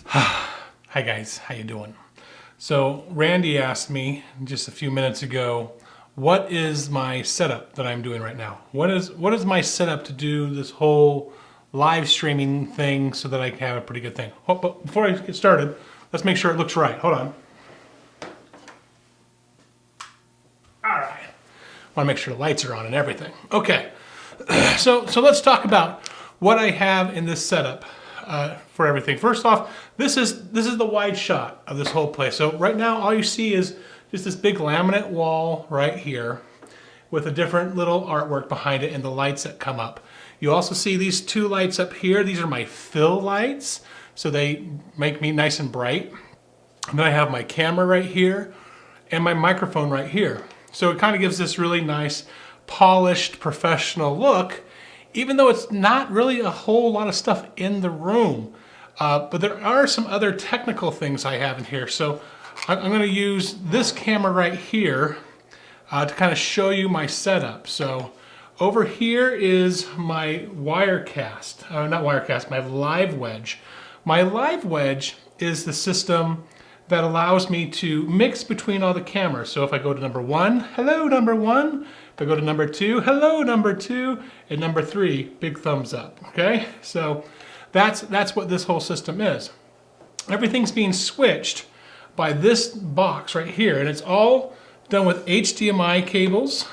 Hi guys, how you doing? So Randy asked me just a few minutes ago, what is my setup that I'm doing right now? What is my setup to do this whole live streaming thing so that I can have a pretty good thing? Oh, but before I get started, let's make sure it looks right. Hold on. All right. I want to make sure the lights are on and everything. Okay. So let's talk about what I have in this setup. For everything. First off, this is the wide shot of this whole place. So right now all you see is just this big laminate wall right here with a different little artwork behind it and the lights that come up. You also see these two lights up here. These are my fill lights, so they make me nice and bright. And then I have my camera right here and my microphone right here. So it kind of gives this really nice polished professional look, even though it's not really a whole lot of stuff in the room. But there are some other technical things I have in here. So I'm going to use this camera right here to kind of show you my setup. So over here is my Wirecast, not Wirecast, my Livewedge. My Livewedge is the system that allows me to mix between all the cameras. So if I go to number 1, hello number 1. If I go to number 2, hello number 2, and number 3, big thumbs up. Okay, so that's what this whole system is. Everything's being switched by this box right here, and it's all done with HDMI cables.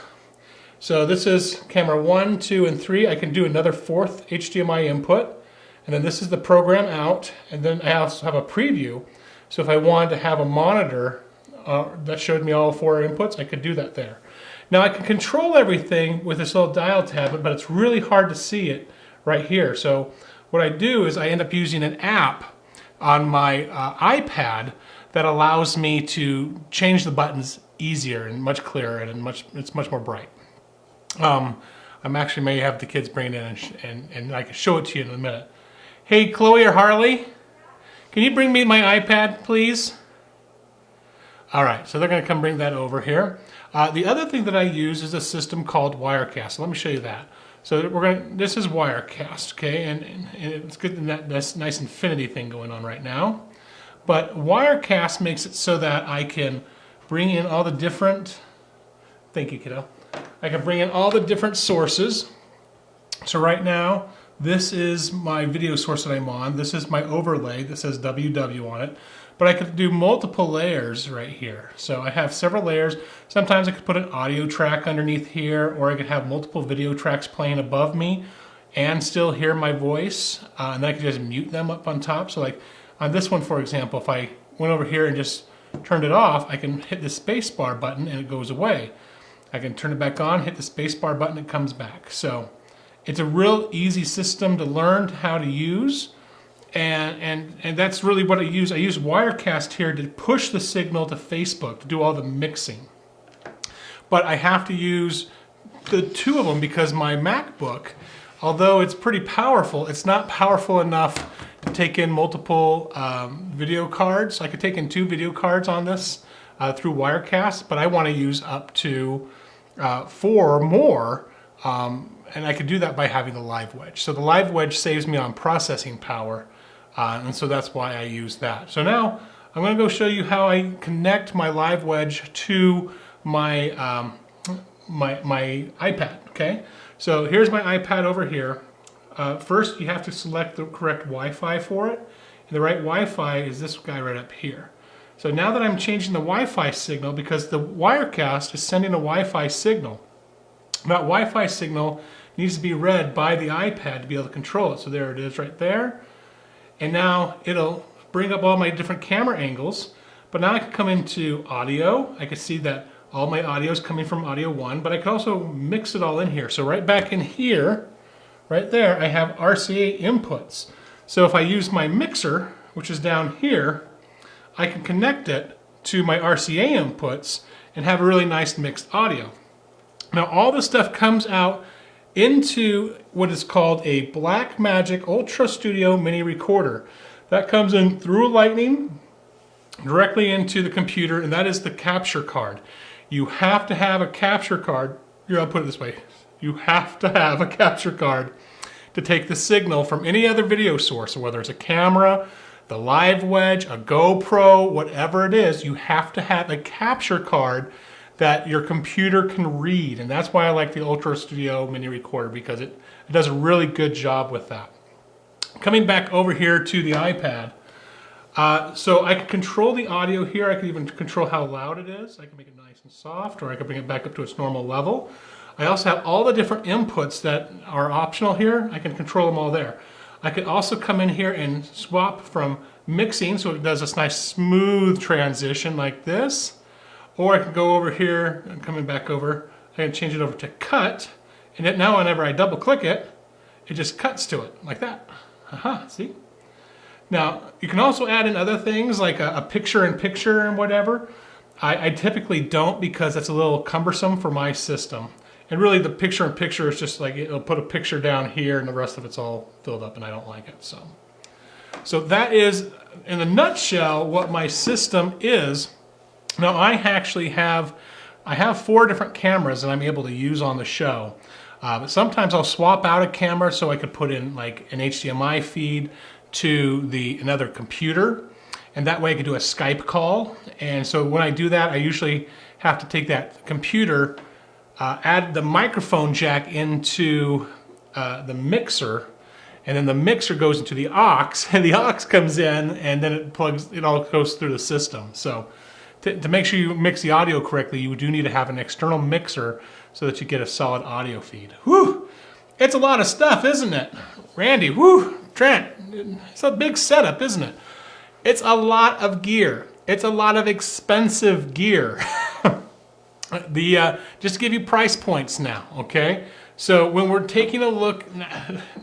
So this is camera 1, 2, and 3. I can do another 4th HDMI input, and then this is the program out, and then I also have a preview. So if I wanted to have a monitor that showed me all 4 inputs, I could do that there. Now I can control everything with this little dial tab, but it's really hard to see it right here. So what I do is I end up using an app on my iPad that allows me to change the buttons easier and much clearer, and it's much more bright. I'm actually may have the kids bring it in and I can show it to you in a minute. Hey Chloe or Harley, can you bring me my iPad please? All right, so they're going to come bring that over here. The other thing that I use is a system called Wirecast. So let me show you that. So this is Wirecast, okay, and it's good that this nice infinity thing going on right now. But Wirecast makes it so that I can bring in all the different, thank you kiddo, I can bring in all the different sources. So right now, this is my video source that I'm on. This is my overlay that says WW on it. But I could do multiple layers right here. So I have several layers. Sometimes I could put an audio track underneath here, or I could have multiple video tracks playing above me and still hear my voice. And then I could just mute them up on top. So like on this one, for example, if I went over here and just turned it off, I can hit the spacebar button and it goes away. I can turn it back on, hit the spacebar button, it comes back. So it's a real easy system to learn how to use. And that's really what I use. I use Wirecast here to push the signal to Facebook to do all the mixing. But I have to use the 2 of them because my MacBook, although it's pretty powerful, it's not powerful enough to take in multiple video cards. I could take in 2 video cards on this through Wirecast, but I want to use up to 4 or more. And I could do that by having the Livewedge. So the Livewedge saves me on processing power. And so that's why I use that. So now I'm going to go show you how I connect my Livewedge to my my iPad. Okay, so here's my iPad over here. First, you have to select the correct Wi-Fi for it, and the right Wi-Fi is this guy right up here. So now that I'm changing the Wi-Fi signal, because the Wirecast is sending a Wi-Fi signal, that Wi-Fi signal needs to be read by the iPad to be able to control it. So there it is right there. And now it'll bring up all my different camera angles. But now I can come into audio. I can see that all my audio is coming from audio 1, but I can also mix it all in here. So right back in here, right there, I have RCA inputs. So if I use my mixer, which is down here, I can connect it to my RCA inputs and have a really nice mixed audio. Now all this stuff comes out into what is called a Blackmagic Ultrastudio mini recorder. That comes in through Lightning directly into the computer, and that is the capture card. You have to have a capture card. Here, I'll put it this way. You have to have a capture card to take the signal from any other video source, whether it's a camera, the Livewedge, a GoPro, whatever it is, you have to have a capture card that your computer can read. And that's why I like the Ultrastudio mini recorder, because it does a really good job with that. Coming back over here to the iPad, so I can control the audio here. I can even control how loud it is. I can make it nice and soft, or I can bring it back up to its normal level. I also have all the different inputs that are optional here. I can control them all there. I could also come in here and swap from mixing, so it does this nice smooth transition like this. Or I can go over here, and coming back over, I can change it over to cut, and now whenever I double click it, it just cuts to it, like that. Aha, see? Now, you can also add in other things, like a picture-in-picture and whatever. I typically don't, because that's a little cumbersome for my system. And really, the picture-in-picture is just like, it'll put a picture down here and the rest of it's all filled up, and I don't like it. So that is, in a nutshell, what my system is. Now, I actually have 4 different cameras that I'm able to use on the show. But sometimes I'll swap out a camera so I could put in like an HDMI feed to another computer. And that way I could do a Skype call. And so when I do that, I usually have to take that computer, add the microphone jack into the mixer, and then the mixer goes into the aux, and the aux comes in, and then it all goes through the system. So to make sure you mix the audio correctly, you do need to have an external mixer so that you get a solid audio feed. Whew! It's a lot of stuff, isn't it? Randy, whew! Trent, it's a big setup, isn't it? It's a lot of gear. It's a lot of expensive gear. Just to give you price points now, okay? So when we're taking a look,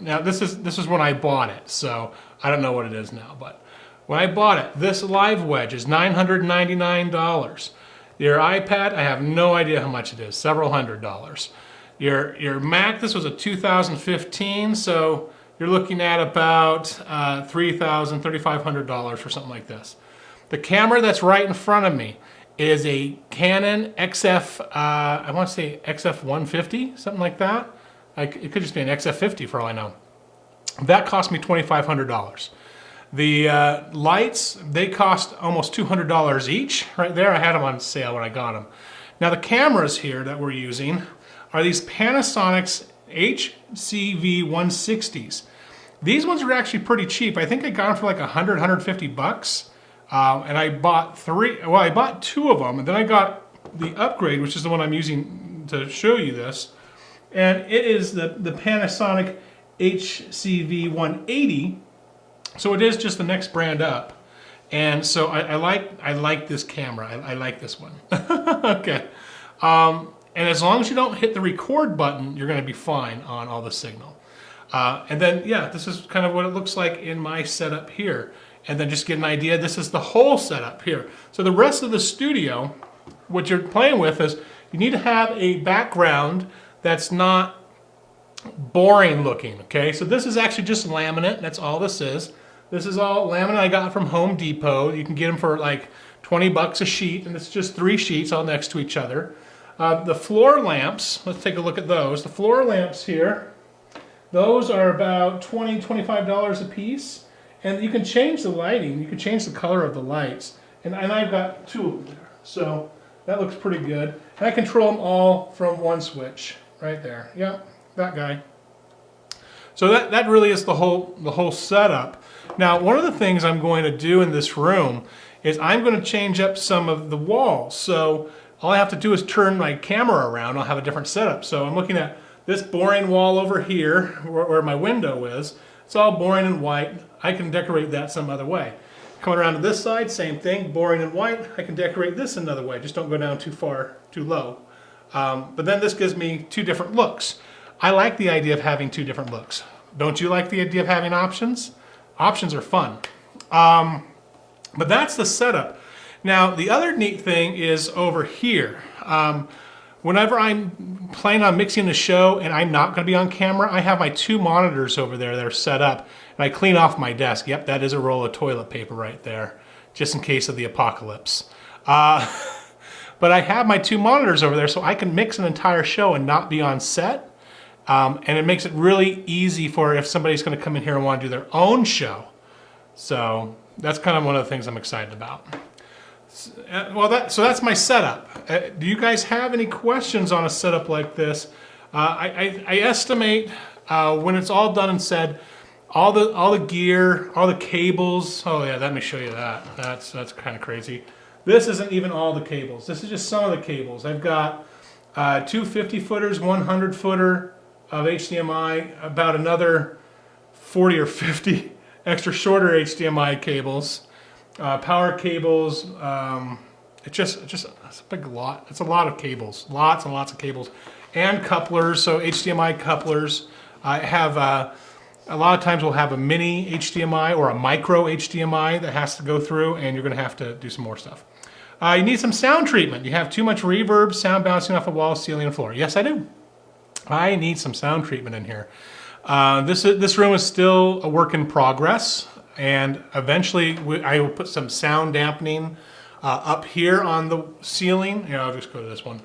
now this is when I bought it, so I don't know what it is now, but when I bought it, this Livewedge is $999. Your iPad, I have no idea how much it is, several $100s. Your Mac, this was a 2015, so you're looking at about $3,000, $3,500 for something like this. The camera that's right in front of me is a Canon XF, I want to say XF 150, something like that. It could just be an XF 50 for all I know. That cost me $2,500. The lights, they cost almost $200 each. Right there, I had them on sale when I got them. Now the cameras here that we're using are these Panasonic's HCV 160s. These ones are actually pretty cheap. I think I got them for like 100, 150 bucks. And I bought I bought 2 of them, and then I got the upgrade, which is the one I'm using to show you this. And it is the Panasonic HCV 180. So it is just the next brand up. And so I like this camera. I like this one. Okay. And as long as you don't hit the record button, you're going to be fine on all the signal. And then, yeah, this is kind of what it looks like in my setup here. And then just get an idea, this is the whole setup here. So the rest of the studio, what you're playing with is, you need to have a background that's not boring looking, okay? So this is actually just laminate, that's all this is. This is all laminate I got from Home Depot. You can get them for like 20 bucks a sheet, and it's just 3 sheets all next to each other. The floor lamps, let's take a look at those. The floor lamps here, those are about $20, $25 a piece. And you can change the lighting, you can change the color of the lights. And I've got 2 of them there. So that looks pretty good. And I control them all from one switch, right there. Yep, that guy. So that really is the whole setup. Now, one of the things I'm going to do in this room is I'm going to change up some of the walls. So all I have to do is turn my camera around, I'll have a different setup. So I'm looking at this boring wall over here, where my window is. It's all boring and white. I can decorate that some other way. Coming around to this side, same thing, boring and white. I can decorate this another way. Just don't go down too far, too low. But then this gives me 2 different looks. I like the idea of having 2 different looks. Don't you like the idea of having options? Options are fun. But that's the setup. Now, the other neat thing is over here. Whenever I'm planning on mixing the show and I'm not going to be on camera, I have my 2 monitors over there that are set up, and I clean off my desk. Yep, that is a roll of toilet paper right there, just in case of the apocalypse. But I have my 2 monitors over there so I can mix an entire show and not be on set. And it makes it really easy for if somebody's going to come in here and want to do their own show. So that's kind of one of the things I'm excited about. Well, so that's my setup. Do you guys have any questions on a setup like this? I estimate when it's all done and said, all the gear, all the cables. Oh yeah, let me show you that. That's kind of crazy. This isn't even all the cables. This is just some of the cables. I've got 2 50-footers, 100-footer of HDMI, about another 40 or 50 extra shorter HDMI cables, power cables. It's a big lot. It's a lot of cables, lots and lots of cables, and couplers. So HDMI couplers. I have a lot of times we'll have a mini HDMI or a micro HDMI that has to go through, and you're going to have to do some more stuff. You need some sound treatment. You have too much reverb, sound bouncing off the wall, ceiling, and floor. Yes, I do. I need some sound treatment in here. This room is still a work in progress, and eventually I will put some sound dampening up here on the ceiling. Here, I'll just go to this one.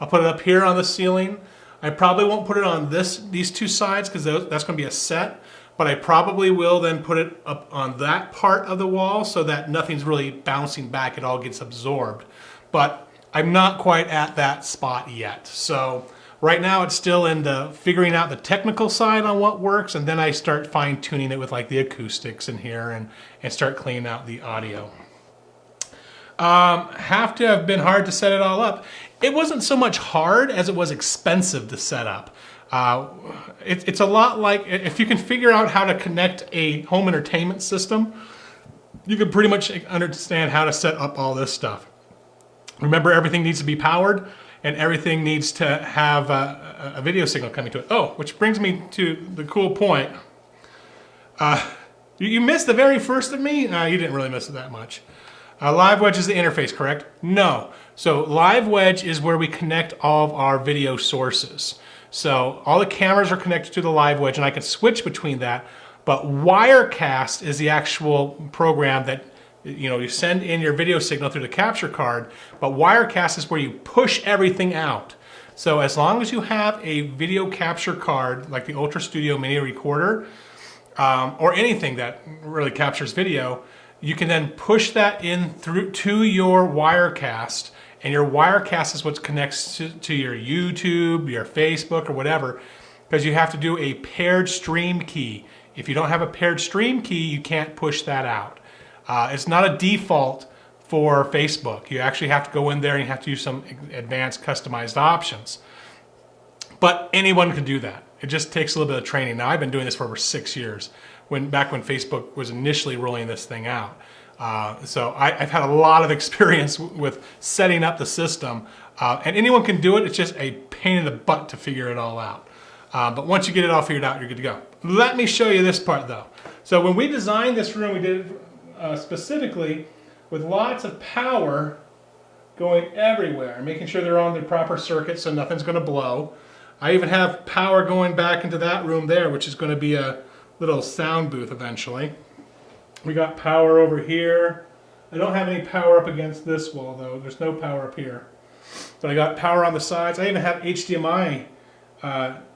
I'll put it up here on the ceiling. I probably won't put it on these two sides because that's going to be a set, but I probably will then put it up on that part of the wall so that nothing's really bouncing back. It all gets absorbed. But I'm not quite at that spot yet. So right now it's still into figuring out the technical side on what works, and then I start fine-tuning it with like the acoustics in here and start cleaning out the audio. Have to have been hard to set it all up. It wasn't so much hard as it was expensive to set up. It's a lot like if you can figure out how to connect a home entertainment system, you can pretty much understand how to set up all this stuff. Remember, everything needs to be powered and everything needs to have a video signal coming to it. Oh, which brings me to the cool point. You missed the very first of me? You didn't really miss it that much. Livewedge is the interface, correct? No. So Livewedge is where we connect all of our video sources. So all the cameras are connected to the Livewedge, and I can switch between that. But Wirecast is the actual program that you send in your video signal through the capture card. But Wirecast is where you push everything out. So as long as you have a video capture card like the Ultrastudio mini recorder or anything that really captures video, you can then push that in through to your Wirecast, and your Wirecast is what connects to your YouTube, your Facebook, or whatever, because you have to do a paired stream key. If you don't have a paired stream key, you can't push that out. It's not a default for Facebook. You actually have to go in there and you have to use some advanced customized options. But anyone can do that. It just takes a little bit of training. Now, I've been doing this for over 6 years. Back when Facebook was initially rolling this thing out. So I've had a lot of experience with setting up the system, and anyone can do it. It's just a pain in the butt to figure it all out. But once you get it all figured out, you're good to go. Let me show you this part though. So when we designed this room, we did it specifically with lots of power going everywhere, making sure they're on the proper circuit so nothing's going to blow. I even have power going back into that room there, which is going to be a little sound booth eventually. We got power over here. I don't have any power up against this wall though. There's no power up here. But I got power on the sides. I even have HDMI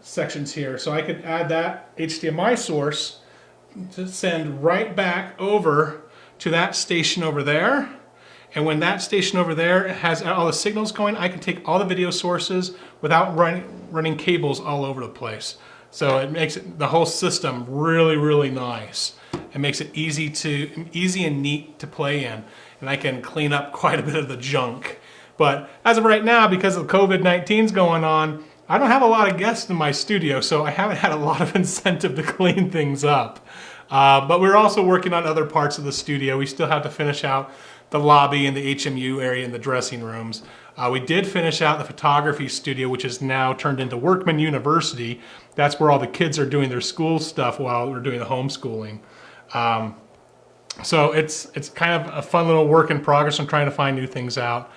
sections here. So I could add that HDMI source to send right back over to that station over there. And when that station over there has all the signals going, I can take all the video sources without running cables all over the place. So it makes the whole system really, really nice. It makes it easy and neat to play in, and I can clean up quite a bit of the junk. But as of right now, because of COVID-19's going on, I don't have a lot of guests in my studio, so I haven't had a lot of incentive to clean things up. But we're also working on other parts of the studio. We still have to finish out the lobby and the HMU area and the dressing rooms. We did finish out the photography studio, which is now turned into Workman University. That's where all the kids are doing their school stuff while we're doing the homeschooling. So it's kind of a fun little work in progress. I'm trying to find new things out.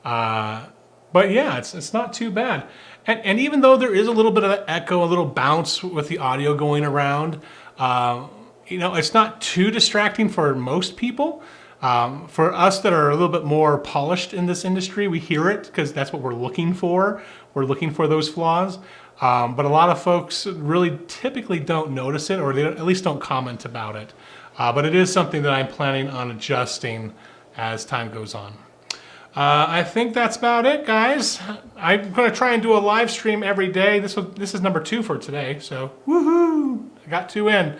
But yeah, it's not too bad. And even though there is a little bit of an echo, a little bounce with the audio going around, it's not too distracting for most people. For us that are a little bit more polished in this industry, we hear it because that's what we're looking for. We're looking for those flaws. But a lot of folks really typically don't notice it, or they at least don't comment about it. But it is something that I'm planning on adjusting as time goes on. I think that's about it, guys. I'm going to try and do a live stream every day. This is number 2 for today, so woohoo! I got 2 in.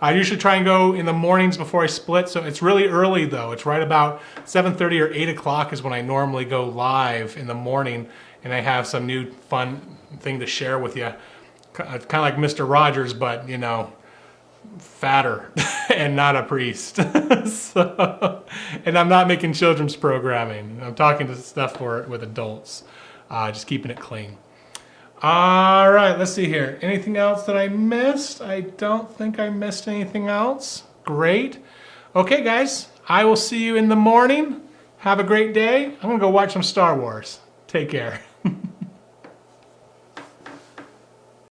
I usually try and go in the mornings before I split, so it's really early though. It's right about 7:30 or 8 o'clock is when I normally go live in the morning, and I have some new fun thing to share with you. Kind of like Mr. Rogers, but you know, fatter and not a priest. And I'm not making children's programming. I'm talking to stuff with adults, just keeping it clean. All right, let's see here. Anything else that I missed? I don't think I missed anything else. Great. Okay, guys, I will see you in the morning. Have a great day. I'm gonna go watch some Star Wars. Take care.